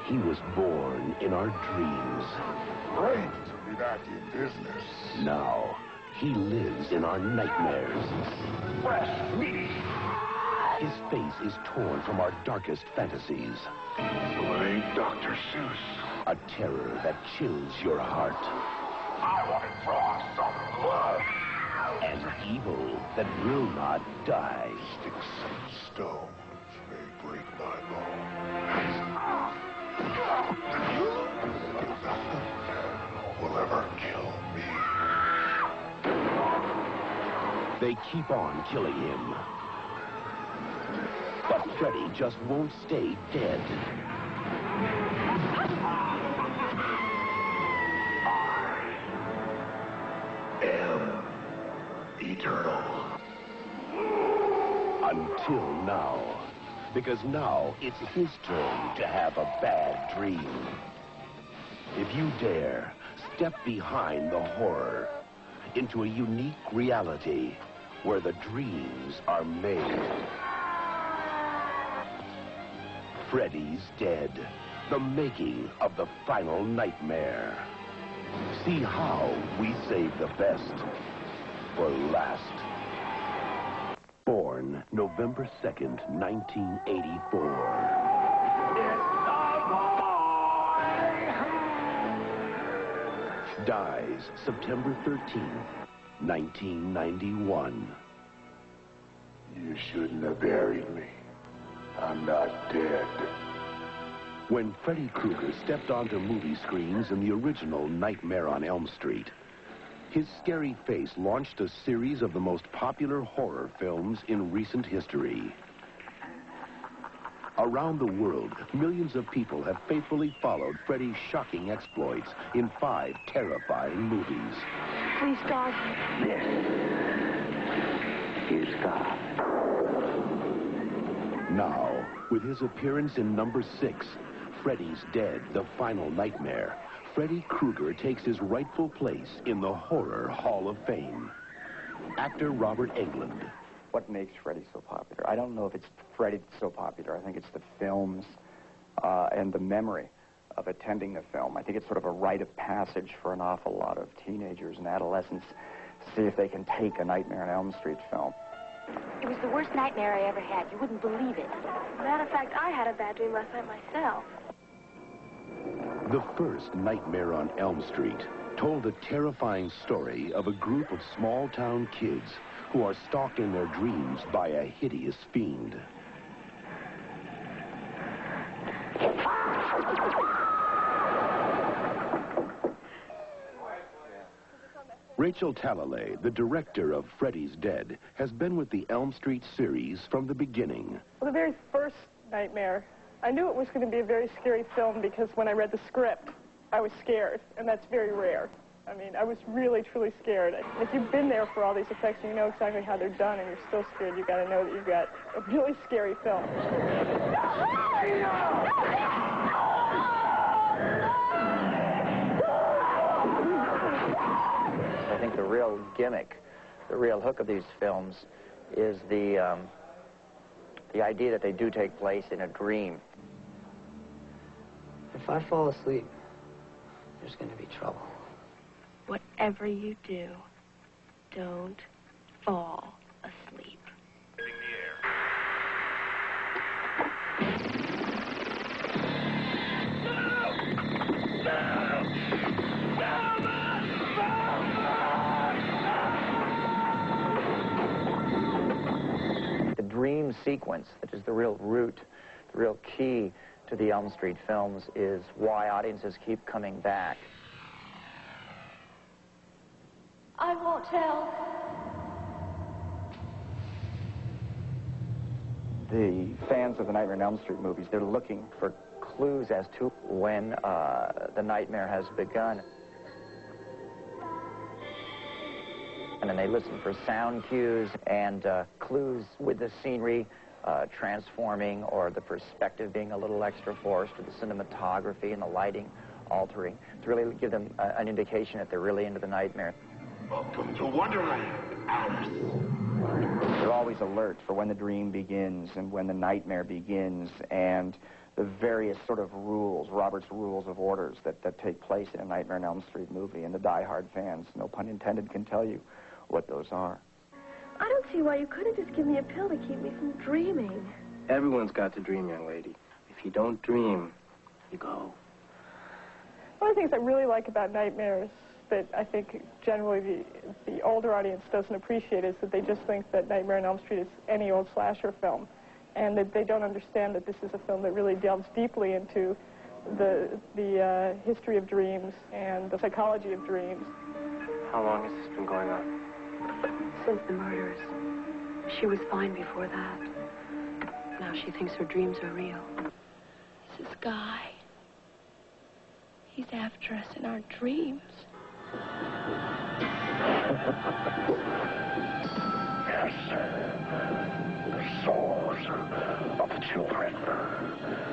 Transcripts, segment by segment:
He was born in our dreams. Great to be back in business. Now, he lives in our nightmares. Fresh meat. His face is torn from our darkest fantasies. Playing Dr. Seuss. A terror that chills your heart. I want to draw some blood. An evil that will not die. Sticks and stones may break my bones. Nothing will ever kill me. They keep on killing him. But Freddy just won't stay dead. I am eternal. Until now. Because now it's his turn to have a bad dream. If you dare, step behind the horror into a unique reality where the dreams are made. Freddy's Dead, the making of the final nightmare. See how we save the best for last. Born November 2nd, 1984. Dies September 13th, 1991. You shouldn't have buried me. I'm not dead. When Freddy Krueger stepped onto movie screens in the original Nightmare on Elm Street, his scary face launched a series of the most popular horror films in recent history. Around the world, millions of people have faithfully followed Freddy's shocking exploits in 5 terrifying movies. Please, God. This is God. Now, with his appearance in number 6, Freddy's Dead, the Final Nightmare, Freddy Krueger takes his rightful place in the Horror Hall of Fame. Actor Robert Englund. What makes Freddy so popular? I don't know if it's Freddy that's so popular. I think it's the films and the memory of attending the film. I think it's sort of a rite of passage for an awful lot of teenagers and adolescents to see if they can take a Nightmare on Elm Street film. It was the worst nightmare I ever had. You wouldn't believe it. Matter of fact, I had a bad dream last night myself. The first Nightmare on Elm Street told a terrifying story of a group of small-town kids who are stalked in their dreams by a hideous fiend. Rachel Talalay, the director of Freddy's Dead, has been with the Elm Street series from the beginning. Well, the very first Nightmare, I knew it was going to be a very scary film because when I read the script, I was scared, and that's very rare. I mean, I was really, truly scared. If you've been there for all these effects and you know exactly how they're done and you're still scared, you've got to know that you've got a really scary film. I think the real gimmick, the real hook of these films is the idea that they do take place in a dream. If I fall asleep, there's going to be trouble. Whatever you do, don't fall asleep. The dream sequence, that is the real root, the real key to the Elm Street films, is why audiences keep coming back. I won't tell. The fans of the Nightmare on Elm Street movies, they're looking for clues as to when the nightmare has begun. And then they listen for sound cues and clues with the scenery transforming, or the perspective being a little extra forced, or the cinematography and the lighting altering, to really give them an indication that they're really into the nightmare. Welcome to Wonderland, Alice. They're always alert for when the dream begins and when the nightmare begins, and various sort of rules, Robert's rules of orders that take place in a Nightmare on Elm Street movie, and the die-hard fans, no pun intended, can tell you what those are. I don't see why you couldn't just give me a pill to keep me from dreaming. Everyone's got to dream, young lady. If you don't dream, you go. One of the things I really like about Nightmares that I think generally the older audience doesn't appreciate is that they just think that Nightmare on Elm Street is any old slasher film, and that they don't understand that this is a film that really delves deeply into the history of dreams and the psychology of dreams. How long has this been going on? Since the murders. She was fine before that. Now she thinks her dreams are real. This guy. He's after us in our dreams. Yes, the souls of the children.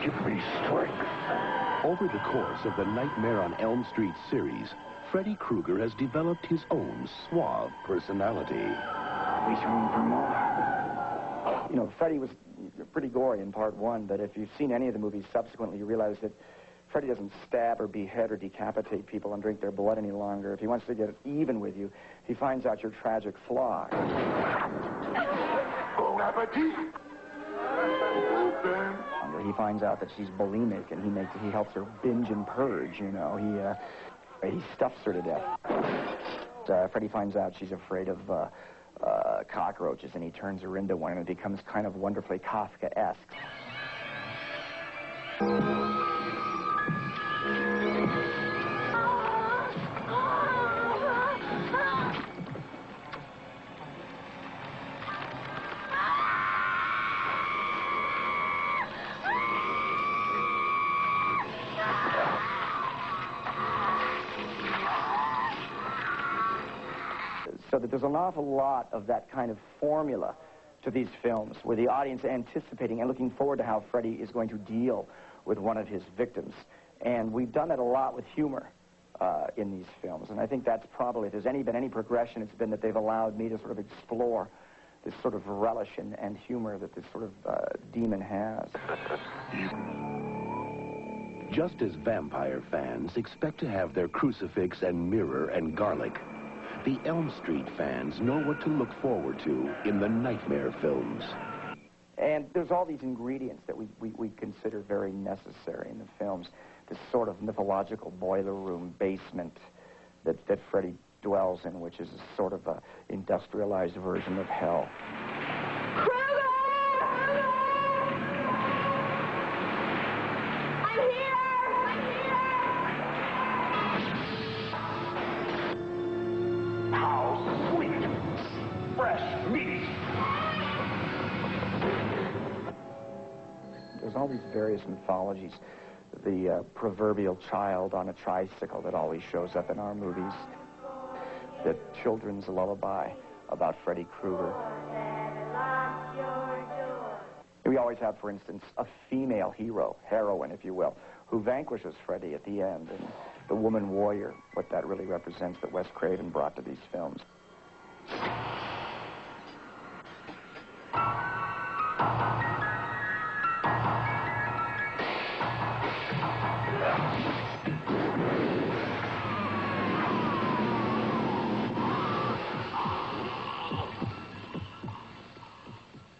Give me strength. Over the course of the Nightmare on Elm Street series, Freddy Krueger has developed his own suave personality. There's room for more. You know, Freddy was pretty gory in part one, but if you've seen any of the movies subsequently, you realize that Freddy doesn't stab or behead or decapitate people and drink their blood any longer. If he wants to get even with you, he finds out your tragic flaw. Bon appetit! Open. He finds out that she's bulimic, and he helps her binge and purge, you know. He stuffs her to death. Freddy finds out she's afraid of cockroaches, and he turns her into one, and it becomes kind of wonderfully Kafka-esque. So that there's an awful lot of that kind of formula to these films, where the audience anticipating and looking forward to how Freddy is going to deal with one of his victims. And we've done that a lot with humor in these films. And I think that's probably, if there's been any progression, it's been that they've allowed me to sort of explore this sort of relish and humor that this sort of demon has. Just as vampire fans expect to have their crucifix and mirror and garlic, the Elm Street fans know what to look forward to in the Nightmare films. And there's all these ingredients that we consider very necessary in the films. This sort of mythological boiler room basement that Freddy dwells in, which is a sort of a industrialized version of hell. How sweet, fresh meat. There's all these various mythologies. The proverbial child on a tricycle that always shows up in our movies. The children's lullaby about Freddy Krueger. We always have, for instance, a female hero, heroine, if you will, who vanquishes Freddy at the end, and the woman warrior, what that really represents that Wes Craven brought to these films.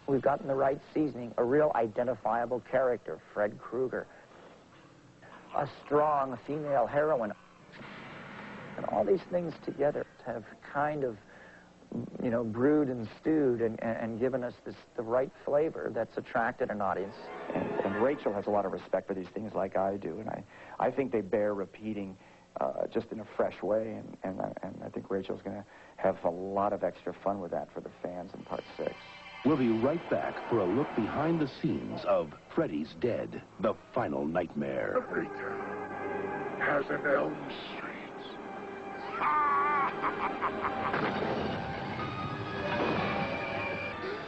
We've gotten the right seasoning, a real identifiable character, Fred Krueger. A strong female heroine. And all these things together have kind of, you know, brewed and stewed and given us the right flavor that's attracted an audience. And Rachel has a lot of respect for these things like I do, and I think they bear repeating just in a fresh way, and I think Rachel's going to have a lot of extra fun with that for the fans in Part 6. We'll be right back for a look behind the scenes of Freddy's Dead, the final nightmare. Everything has an Elm Street.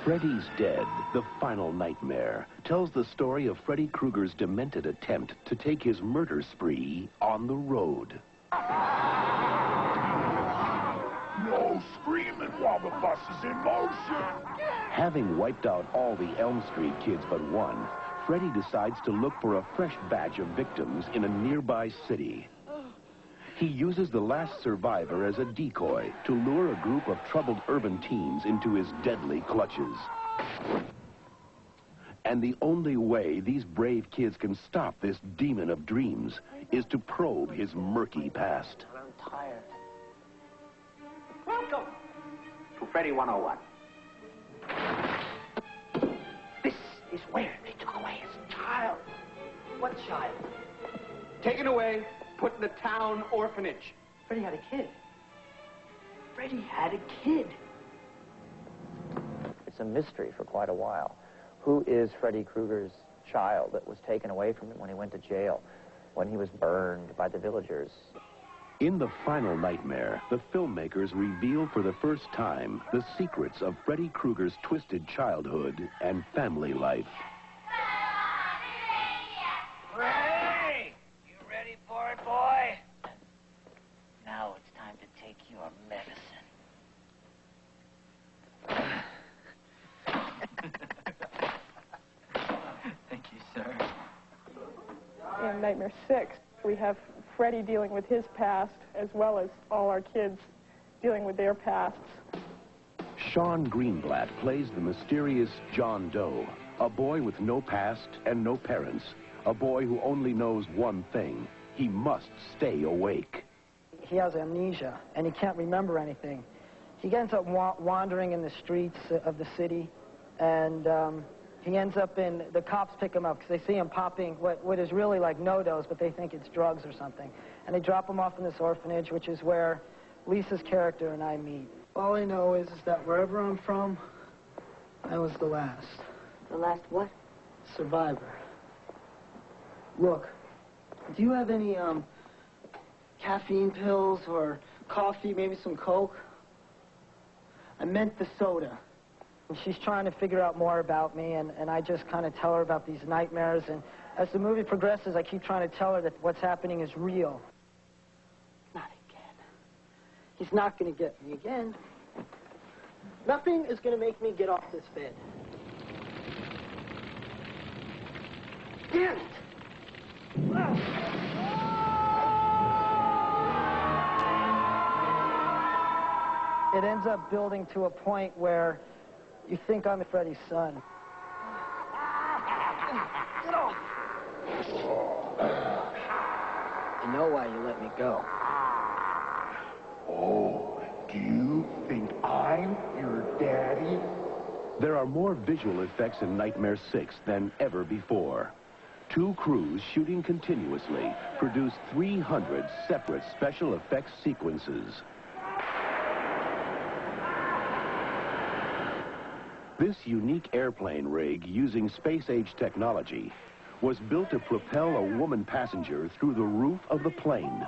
Freddy's Dead, the final nightmare, tells the story of Freddy Krueger's demented attempt to take his murder spree on the road. No screaming while the bus is in motion. Having wiped out all the Elm Street kids but one, Freddy decides to look for a fresh batch of victims in a nearby city. He uses the last survivor as a decoy to lure a group of troubled urban teens into his deadly clutches. And the only way these brave kids can stop this demon of dreams is to probe his murky past. I'm tired. Welcome to Freddy 101. This is where they took away his child. What child? Taken away, put in a town orphanage. Freddy had a kid. Freddy had a kid. It's a mystery for quite a while. Who is Freddy Krueger's child that was taken away from him when he went to jail, when he was burned by the villagers? In the final nightmare, the filmmakers reveal for the first time the secrets of Freddy Krueger's twisted childhood and family life. Freddy! You ready for it, boy? Now it's time to take your medicine. Thank you, sir. In Nightmare 6, we have Freddy dealing with his past, as well as all our kids dealing with their pasts. Sean Greenblatt plays the mysterious John Doe, a boy with no past and no parents, a boy who only knows one thing: he must stay awake. He has amnesia, and he can't remember anything. He ends up wandering in the streets of the city, and he ends up in, the cops pick him up because they see him popping what is really like no-dos, but they think it's drugs or something. And they drop him off in this orphanage, which is where Lisa's character and I meet. All I know is that wherever I'm from, I was the last. The last what? Survivor. Look, do you have any, caffeine pills or coffee, maybe some Coke? I meant the soda. And she's trying to figure out more about me, and I just kind of tell her about these nightmares. And as the movie progresses, I keep trying to tell her that what's happening is real. Not again. He's not going to get me again. Nothing is going to make me get off this bed. Damn it! It ends up building to a point where you think I'm Freddy's son. Get off! I know why you let me go. Oh, do you think I'm your daddy? There are more visual effects in Nightmare 6 than ever before. Two crews shooting continuously produced 300 separate special effects sequences. This unique airplane rig, using space-age technology, was built to propel a woman passenger through the roof of the plane.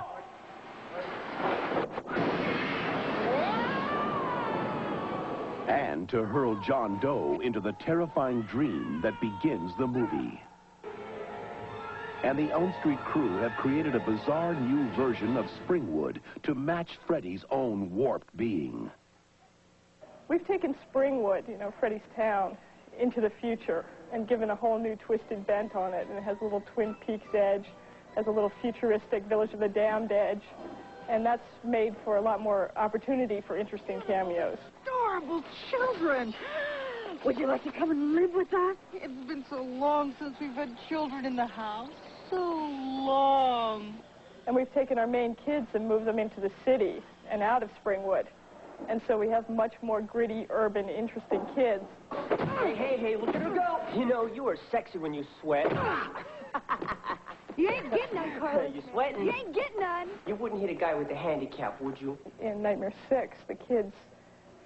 And to hurl John Doe into the terrifying dream that begins the movie. And the Elm Street crew have created a bizarre new version of Springwood to match Freddy's own warped being. We've taken Springwood, you know, Freddy's town, into the future and given a whole new twisted bent on it. And it has a little Twin Peaks edge, has a little futuristic Village of the Damned edge. And that's made for a lot more opportunity for interesting cameos. Adorable children! Would you like to come and live with us? It's been so long since we've had children in the house. So long. And we've taken our main kids and moved them into the city and out of Springwood. And so we have much more gritty, urban, interesting kids. Hey, look at her go. You know, you are sexy when you sweat. You ain't getting none, Carlos. You sweating? You ain't getting none. You wouldn't hit a guy with a handicap, would you? In Nightmare 6, the kids'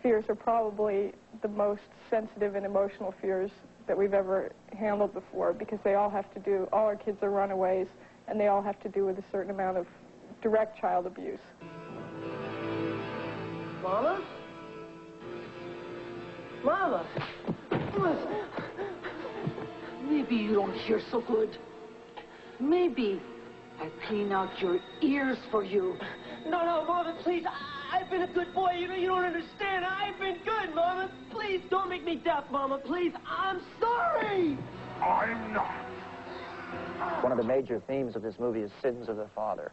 fears are probably the most sensitive and emotional fears that we've ever handled before, because they all have to do, all our kids are runaways, and they all have to do with a certain amount of direct child abuse. Mama? Mama? Maybe you don't hear so good. Maybe I clean out your ears for you. No, Mama, please. I've been a good boy. You don't understand. I've been good, Mama. Please, don't make me deaf, Mama. Please, I'm sorry. I'm not. One of the major themes of this movie is sins of the father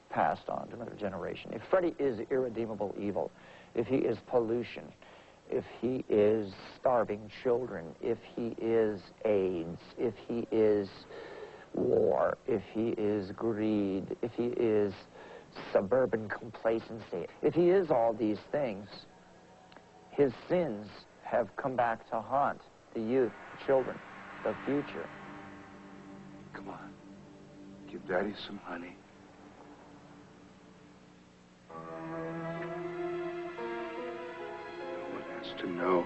passed on to another generation. If Freddy is irredeemable evil, if he is pollution, if he is starving children, if he is AIDS, if he is war, if he is greed, if he is suburban complacency, if he is all these things, his sins have come back to haunt the youth, the children, the future. Come on. Give Daddy some honey. No one has to know.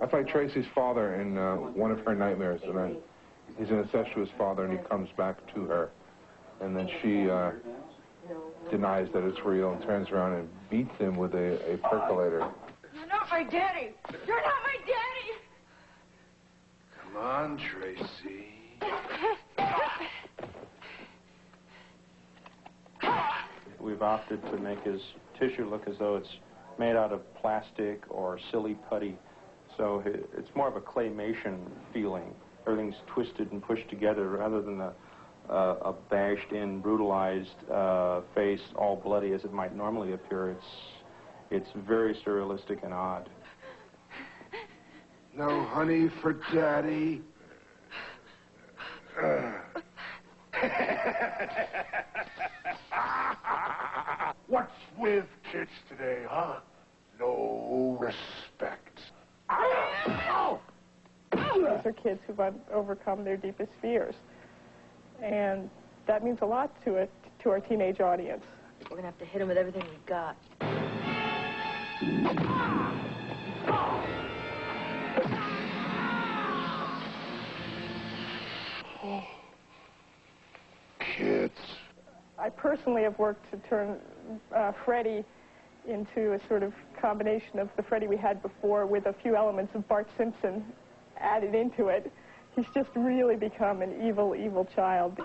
I play Tracy's father in one of her nightmares, and he's an incestuous father, and he comes back to her, and then she denies that it's real and turns around and beats him with a percolator. You're not my daddy! You're not my daddy! Come on, Tracy. We've opted to make his tissue look as though it's made out of plastic or silly putty. So it's more of a claymation feeling. Everything's twisted and pushed together rather than a bashed-in, brutalized face, all bloody as it might normally appear. It's very surrealistic and odd. No honey for Daddy. What's with kids today, huh? No respect. These are kids who've overcome their deepest fears. And that means a lot to our teenage audience. We're going to have to hit them with everything we've got. Oh. Kids. I personally have worked to turn Freddy into a sort of combination of the Freddy we had before with a few elements of Bart Simpson added into it. He's just really become an evil, evil child.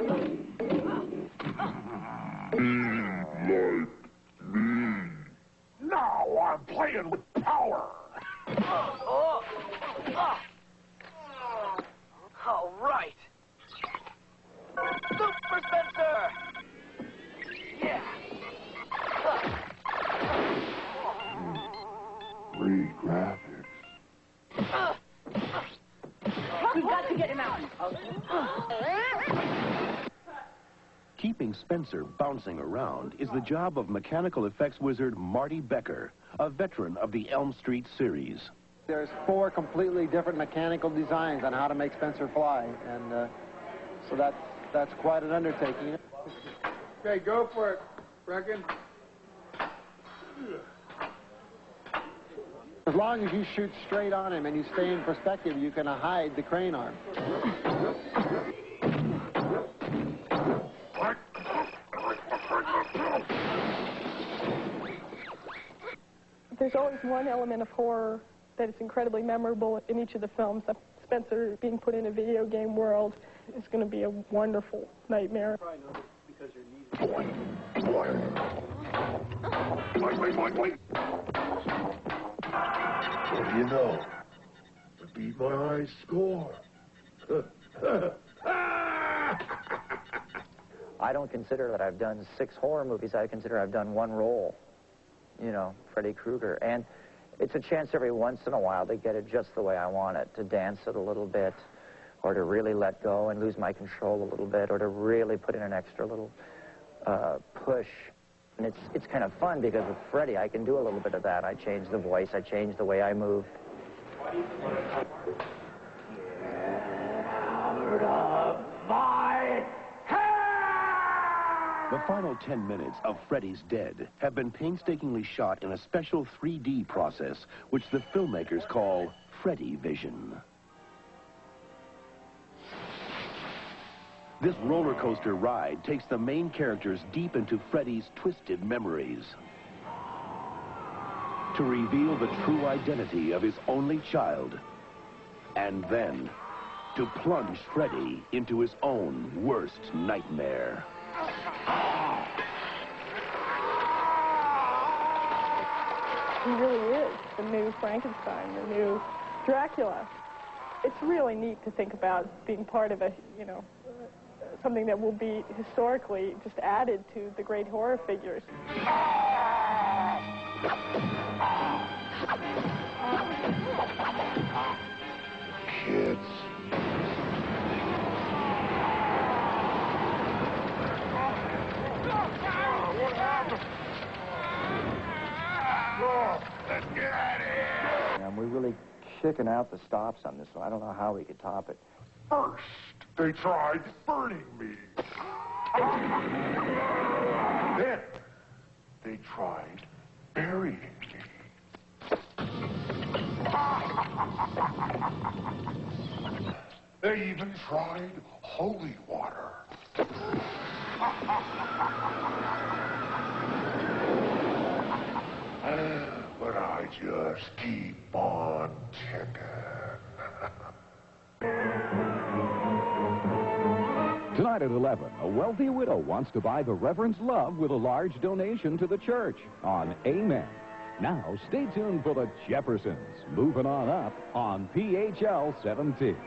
Now I'm playing with power. All right. Super Spencer! Yeah. Great graphics. We've got to get him out. Keeping Spencer bouncing around is the job of mechanical effects wizard Marty Becker, a veteran of the Elm Street series. There's 4 completely different mechanical designs on how to make Spencer fly, and so that's quite an undertaking. Okay, go for it, Brecken. As long as you shoot straight on him and you stay in perspective, you can hide the crane arm. There's always one element of horror that is incredibly memorable in each of the films. Spencer being put in a video game world is going to be a wonderful nightmare. Wait. What do you know? To beat my high score. I don't consider that I've done 6 horror movies. I consider I've done 1 role, you know, Freddy Krueger. And it's a chance every once in a while to get it just the way I want it, to dance it a little bit, or to really let go and lose my control a little bit, or to really put in an extra little push. And it's kind of fun because with Freddy, I can do a little bit of that. I change the voice, I change the way I move. The final 10 minutes of Freddy's Dead have been painstakingly shot in a special 3D process, which the filmmakers call Freddy Vision. This roller coaster ride takes the main characters deep into Freddy's twisted memories to reveal the true identity of his only child, and then to plunge Freddy into his own worst nightmare. he really is the new Frankenstein, the new Dracula. It's really neat to think about being part of a, you know, something that will be historically just added to the great horror figures. Kids. What happened? Oh, let's get out of here. And we're really kicking out the stops on this one. I don't know how we could top it. First, they tried burning me. Then, they tried burying me. They even tried holy water. But I just keep on ticking. Tonight at 11, a wealthy widow wants to buy the Reverend's love with a large donation to the church on Amen. Now, stay tuned for the Jeffersons, moving on up on PHL 17.